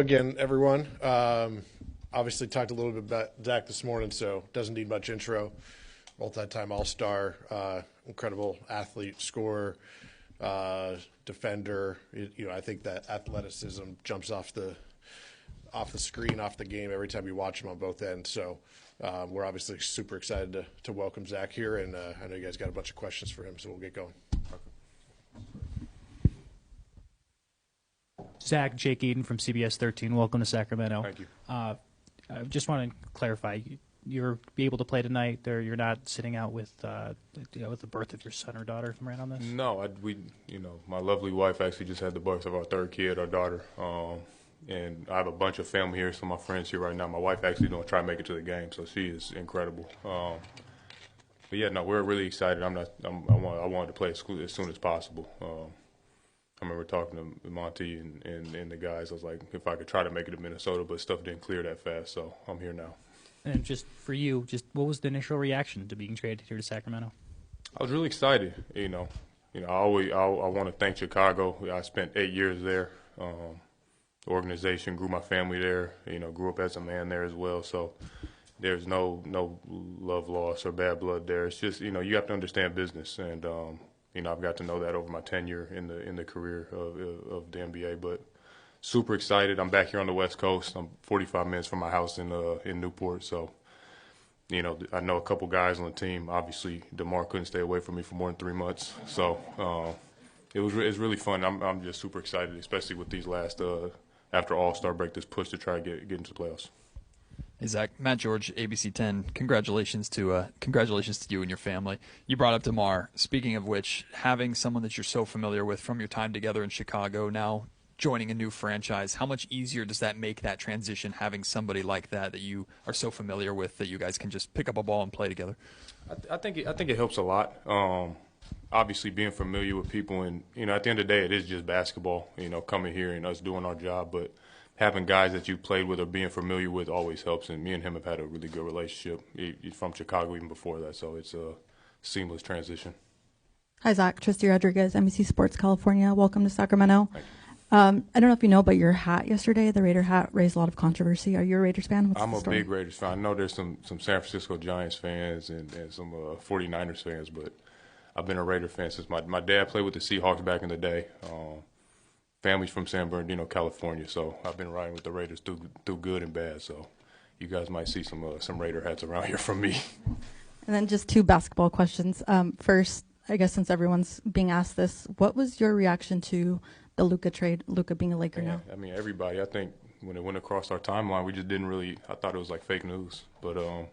Again, everyone. Obviously talked a little bit about Zach this morning, so doesn't need much intro. Multi-time All-Star, incredible athlete, scorer, defender. I think that athleticism jumps off the screen, off the game every time you watch him on both ends. So we're obviously super excited to welcome Zach here, and I know you guys got a bunch of questions for him, so we'll get going. Zach, Jake Eden from CBS 13. Welcome to Sacramento. Thank you. I just want to clarify, you're be able to play tonight. You're not sitting out with with the birth of your son or daughter. If I'm right on this. No, my lovely wife actually just had the birth of our third kid, our daughter. And I have a bunch of family here, some of my friends here right now. My wife actually going to try to make it to the game, so she is incredible. But yeah, no, we're really excited. I wanted to play as soon as possible. I remember talking to Monty and the guys. I was like, if I could try to make it to Minnesota, but stuff didn't clear that fast, so I'm here now. And just for you, what was the initial reaction to being traded here to Sacramento? I was really excited. I want to thank Chicago. I spent 8 years there. The organization grew my family there. Grew up as a man there as well. So there's no love loss or bad blood there. It's just you have to understand business, and I've got to know that over my tenure in the career of the NBA. But super excited. I'm back here on the West Coast. I'm 45 minutes from my house in Newport. So I know a couple guys on the team. Obviously, DeMar couldn't stay away from me for more than 3 months. So it's really fun. I'm just super excited, especially with these last after All-Star break, this push to try to get into the playoffs. Hey Zach, Matt George, ABC 10. Congratulations to you and your family. You brought up DeMar. Speaking of which, having someone that you're so familiar with from your time together in Chicago, now joining a new franchise, how much easier does that make that transition? Having somebody like that you are so familiar with, that you guys can just pick up a ball and play together. I think it helps a lot. Obviously, being familiar with people, and at the end of the day, it is just basketball. Coming here and us doing our job, but having guys that you played with or being familiar with always helps, and me and him have had a really good relationship. He's from Chicago even before that, so it's a seamless transition. Hi, Zach. Tristy Rodriguez, NBC Sports California. Welcome to Sacramento. Thank you. I don't know if you know, but your hat yesterday, the Raider hat, raised a lot of controversy. Are you a Raiders fan? I'm a big Raiders fan. I know there's some San Francisco Giants fans and some 49ers fans, but I've been a Raider fan since my dad played with the Seahawks back in the day. Family's from San Bernardino, California, so I've been riding with the Raiders through good and bad. So you guys might see some Raider hats around here from me. And then just two basketball questions. First, I guess since everyone's being asked this, what was your reaction to the Luka trade, Luka being a Laker now? I mean, everybody. I think when it went across our timeline, we just didn't really – I thought it was like fake news. But that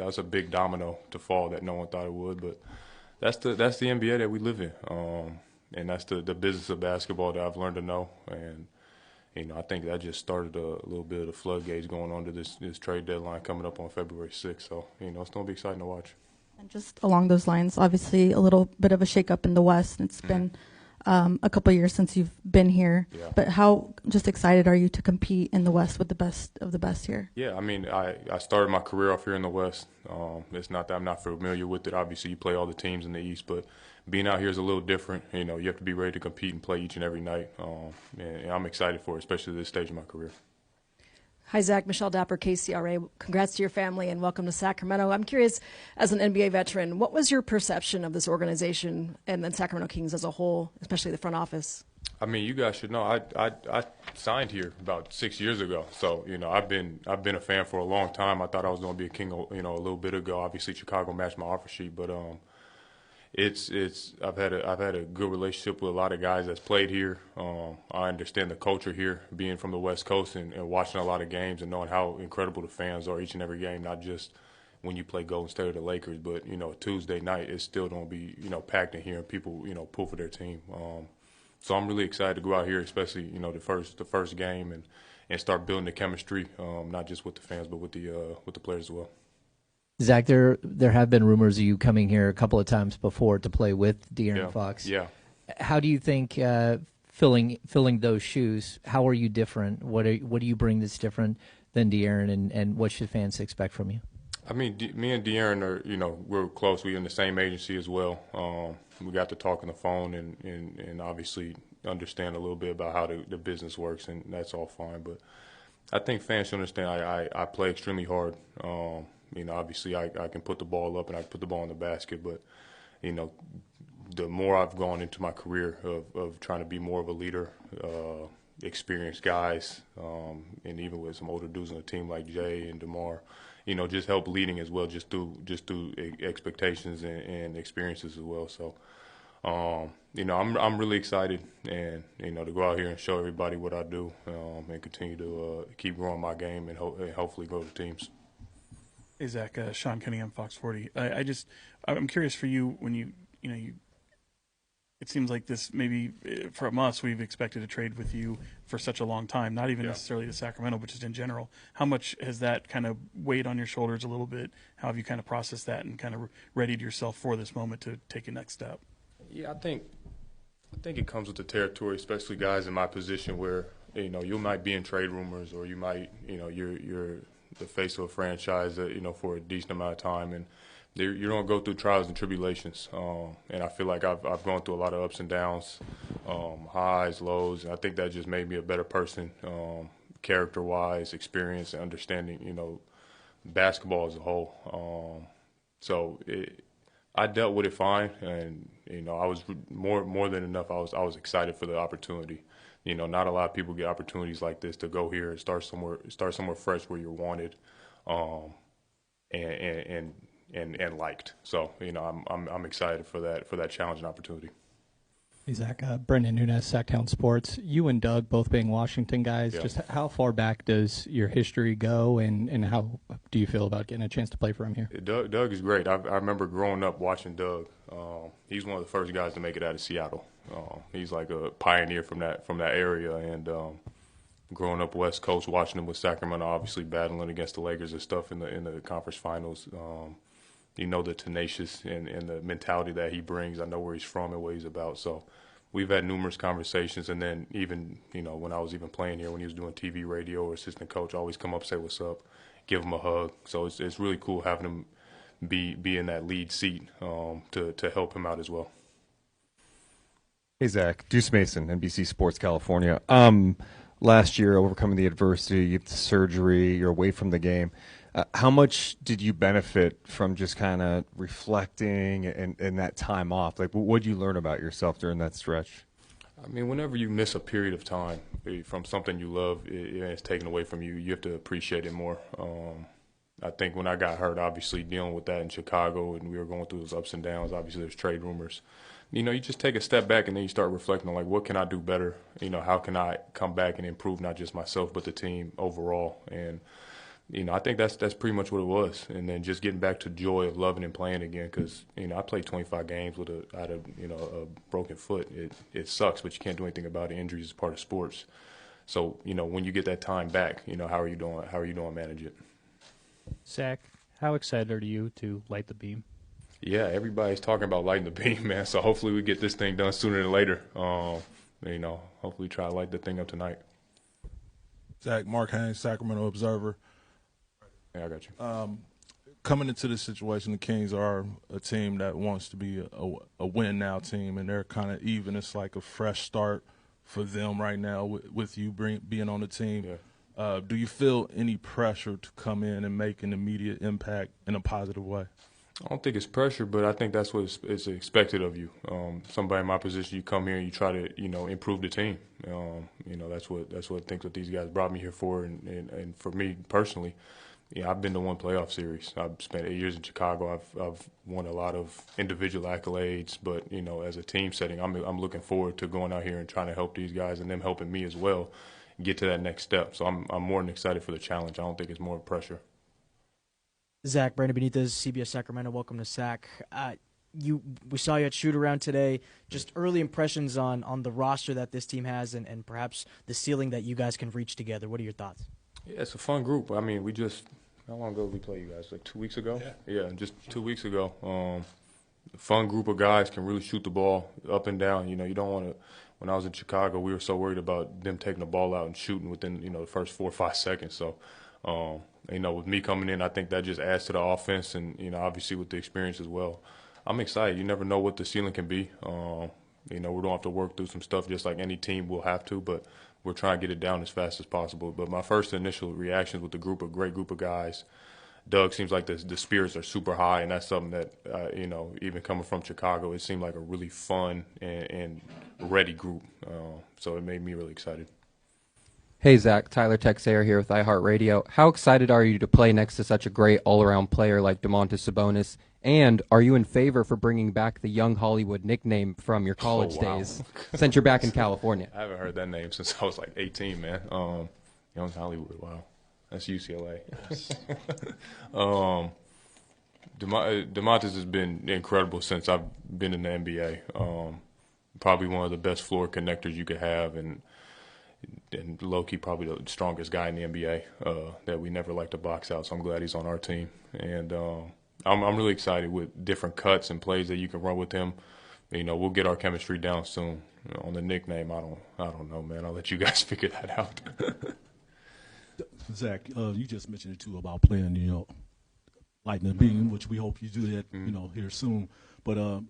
was a big domino to fall that no one thought it would. But that's the NBA that we live in. And that's the business of basketball that I've learned to know. And, I think that just started a little bit of the floodgates going on to this trade deadline coming up on February 6th. So, it's going to be exciting to watch. And just along those lines, obviously a little bit of a shakeup in the West. It's been a couple of years since you've been here. Yeah. But how just excited are you to compete in the West with the best of the best here? Yeah, I mean, I started my career off here in the West. It's not that I'm not familiar with it. Obviously, you play all the teams in the East, but being out here is a little different. You have to be ready to compete and play each and every night. And I'm excited for it, especially at this stage of my career. Hi, Zach. Michelle Dapper, KCRA. Congrats to your family and welcome to Sacramento. I'm curious, as an NBA veteran, what was your perception of this organization and then Sacramento Kings as a whole, especially the front office? I mean, you guys should know I signed here about 6 years ago, so I've been a fan for a long time. I thought I was going to be a King, a little bit ago. Obviously, Chicago matched my offer sheet, but I've had a good relationship with a lot of guys that's played here. I understand the culture here, being from the West Coast and watching a lot of games and knowing how incredible the fans are each and every game, not just when you play Golden State or the Lakers, but Tuesday night it's still going to be packed in here and people pull for their team. So I'm really excited to go out here, especially the first game and start building the chemistry, not just with the fans but with the players as well. Zach, there have been rumors of you coming here a couple of times before to play with De'Aaron Fox. Yeah. How do you think filling those shoes? How are you different? What do you bring that's different than De'Aaron, and what should fans expect from you? I mean, me and De'Aaron are we're close. We're in the same agency as well. We got to talk on the phone, and obviously understand a little bit about how the business works, and that's all fine. But I think fans should understand I play extremely hard. Obviously I can put the ball up and I can put the ball in the basket, but, the more I've gone into my career of trying to be more of a leader, experienced guys, and even with some older dudes on the team like Jay and DeMar, just help leading as well, just through expectations and experiences as well. So, I'm really excited, and to go out here and show everybody what I do, and continue to keep growing my game and hopefully go to teams. Hey Zach, Sean Cunningham, Fox 40. I'm curious for you when you it seems like this maybe from us we've expected a trade with you for such a long time, not even necessarily to Sacramento, but just in general. How much has that kind of weighed on your shoulders a little bit? How have you kind of processed that and kind of readied yourself for this moment to take a next step? Yeah, I think it comes with the territory, especially guys in my position where you might be in trade rumors, or you might you're the face of a franchise for a decent amount of time, and you're going to go through trials and tribulations, and I feel like I've gone through a lot of ups and downs, highs, lows, and I think that just made me a better person, character-wise, experience, and understanding, basketball as a whole. I dealt with it fine, and I was more than enough. I was excited for the opportunity. Not a lot of people get opportunities like this to go here and start somewhere fresh where you're wanted, and liked. So I'm excited for that challenge and opportunity. Hey Zach, Brendan Nunes, Sacktown Sports. You and Doug both being Washington guys. Yeah. Just how far back does your history go, and how do you feel about getting a chance to play for him here? Doug is great. I remember growing up watching Doug. He's one of the first guys to make it out of Seattle. He's like a pioneer from that area, and growing up West Coast, watching him with Sacramento, obviously battling against the Lakers and stuff in the conference finals. The tenacious and the mentality that he brings. I know where he's from and what he's about. So we've had numerous conversations, and then even when I was even playing here, when he was doing TV, radio, or assistant coach, I always come up, say what's up, give him a hug. So it's really cool having him be in that lead seat to help him out as well. Hey Zach, Deuce Mason, NBC Sports California. Last year, overcoming the adversity, you had the surgery, you're away from the game. How much did you benefit from just kind of reflecting and that time off? Like, what did you learn about yourself during that stretch? I mean, whenever you miss a period of time from something you love, and it's taken away from you, you have to appreciate it more. I think when I got hurt, obviously dealing with that in Chicago, and we were going through those ups and downs, obviously there's trade rumors. You just take a step back, and then you start reflecting on, like, what can I do better? How can I come back and improve not just myself but the team overall? And I think that's pretty much what it was. And then just getting back to joy of loving and playing again, because I played 25 games with a broken foot. It sucks, but you can't do anything about it. Injuries is part of sports. So when you get that time back, how are you doing? How are you doing? Manage it. Zach, how excited are you to light the beam? Yeah, everybody's talking about lighting the beam, man. So hopefully we get this thing done sooner than later. Hopefully try to light the thing up tonight. Zach, Mark Haynes, Sacramento Observer. Yeah, I got you. Coming into this situation, the Kings are a team that wants to be a win-now team, and they're kind of even. It's like a fresh start for them right now with you being on the team. Yeah. Do you feel any pressure to come in and make an immediate impact in a positive way? I don't think it's pressure, but I think that's what is expected of you. Somebody in my position, you come here and you try to, improve the team. That's what I think what these guys brought me here for, and for me personally, I've been to one playoff series. I've spent 8 years in Chicago. I've won a lot of individual accolades, but as a team setting, I'm looking forward to going out here and trying to help these guys and them helping me as well get to that next step. So I'm more than excited for the challenge. I don't think it's more pressure. Zach, Brandon Benitez, CBS Sacramento. Welcome to Sac. We saw you at shoot-around today. Just early impressions on the roster that this team has and perhaps the ceiling that you guys can reach together. What are your thoughts? Yeah, it's a fun group. I mean, how long ago did we play you guys? Like 2 weeks ago? Yeah, just 2 weeks ago. Fun group of guys, can really shoot the ball up and down. You don't want to – when I was in Chicago, we were so worried about them taking the ball out and shooting within, the first 4 or 5 seconds. So, with me coming in, I think that just adds to the offense and, obviously with the experience as well. I'm excited. You never know what the ceiling can be. You know, we're going to have to work through some stuff just like any team will have to, but we're trying to get it down as fast as possible. But my first initial reactions with the group, a great group of guys. Doug seems like the spirits are super high, and that's something that, you know, even coming from Chicago, it seemed like a really fun and ready group. So it made me really excited. Hey, Zach. Tyler Texair here with iHeartRadio. How excited are you to play next to such a great all-around player like Domantas Sabonis? And are you in favor for bringing back the Young Hollywood nickname from your college days, since you're back in California? I haven't heard that name since I was like 18, man. Young Hollywood, wow. That's UCLA. Yes. Domantas has been incredible since I've been in the NBA. Probably one of the best floor connectors you could have, and low-key probably the strongest guy in the NBA that we never like to box out, so I'm glad he's on our team. And I'm really excited with different cuts and plays that you can run with him. You know, we'll get our chemistry down soon. You know, on the nickname, I don't know, man. I'll let you guys figure that out. Zach, you just mentioned it too about playing, you know, Lightning Beam, which we hope you do that, you know, here soon. But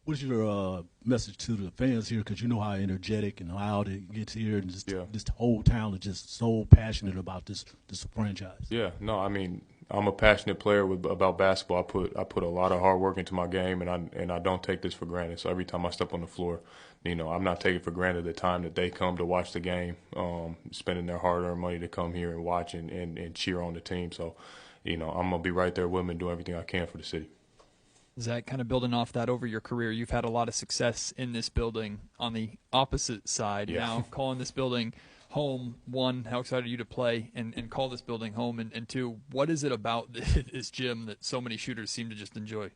what's your message to the fans here? Because you know how energetic and loud it gets here, and just, this whole town is just so passionate about this franchise. Yeah, no, I mean, I'm a passionate player about basketball. I put a lot of hard work into my game, and I don't take this for granted. So every time I step on the floor, you know, I'm not taking for granted the time that they come to watch the game, spending their hard-earned money to come here and watch and cheer on the team. So, you know, I'm gonna be right there with them and do everything I can for the city. Zach, kind of building off that over your career, you've had a lot of success in this building. On the opposite side, now calling this building home, one, how excited are you to play and call this building home? And two, what is it about this gym that so many shooters seem to just enjoy?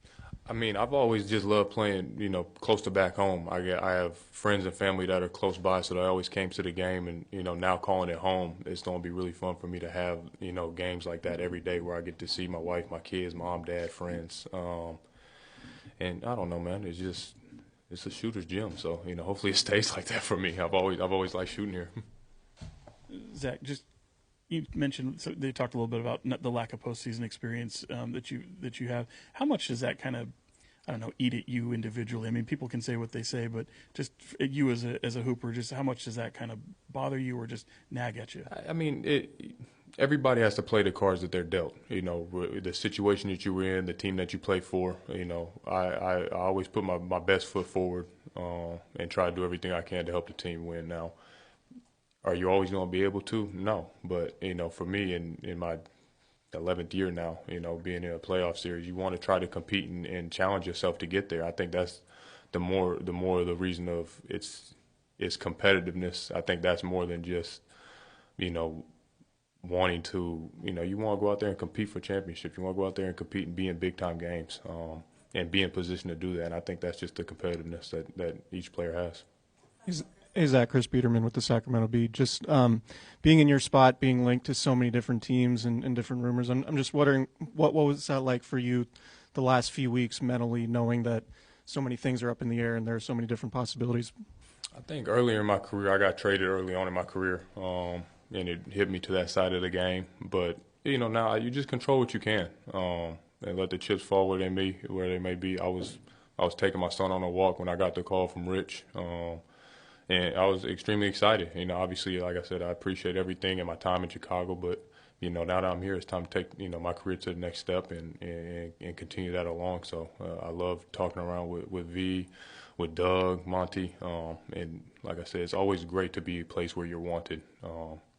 I mean, I've always just loved playing, you know, close to back home. I have friends and family that are close by, so they always came to the game. And, you know, now calling it home, it's going to be really fun for me to have, you know, games like that every day where I get to see my wife, my kids, mom, dad, friends. And I don't know, man, it's a shooter's gym. So, you know, hopefully it stays like that for me. I've always liked shooting here. Zach, just you mentioned, so they talked a little bit about the lack of postseason experience that you have. How much does that kind of, I don't know, eat at you individually? I mean, people can say what they say, but just you as a hooper, just how much does that kind of bother you or just nag at you? I mean, everybody has to play the cards that they're dealt. You know, the situation that you were in, the team that you play for. You know, I always put my best foot forward and try to do everything I can to help the team win. Now, are you always going to be able to? No. But, you know, for me, in my 11th year now, you know, being in a playoff series, you want to try to compete and challenge yourself to get there. I think that's the more the reason of it's competitiveness. I think that's more than just, you know, wanting to, you know, you want to go out there and compete for championships. You want to go out there and compete and be in big-time games and be in position to do that. And I think that's just the competitiveness that each player has. Hey, Zach, Chris Peterman with the Sacramento Bee. Just being in your spot, being linked to so many different teams and different rumors, I'm just wondering, what was that like for you the last few weeks mentally, knowing that so many things are up in the air and there are so many different possibilities? I think earlier in my career, I got traded early on in my career, and it hit me to that side of the game. But, you know, now you just control what you can and let the chips fall where they may be. I was taking my son on a walk when I got the call from Rich. And I was extremely excited. You know, obviously, like I said, I appreciate everything and my time in Chicago. But, you know, now that I'm here, it's time to take, you know, my career to the next step and continue that along. So I love talking around with V, with Doug, Monty. And like I said, it's always great to be a place where you're wanted.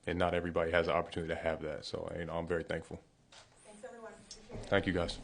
And not everybody has the opportunity to have that. So, you know, I'm very thankful. Thanks, everyone. Thank you, guys.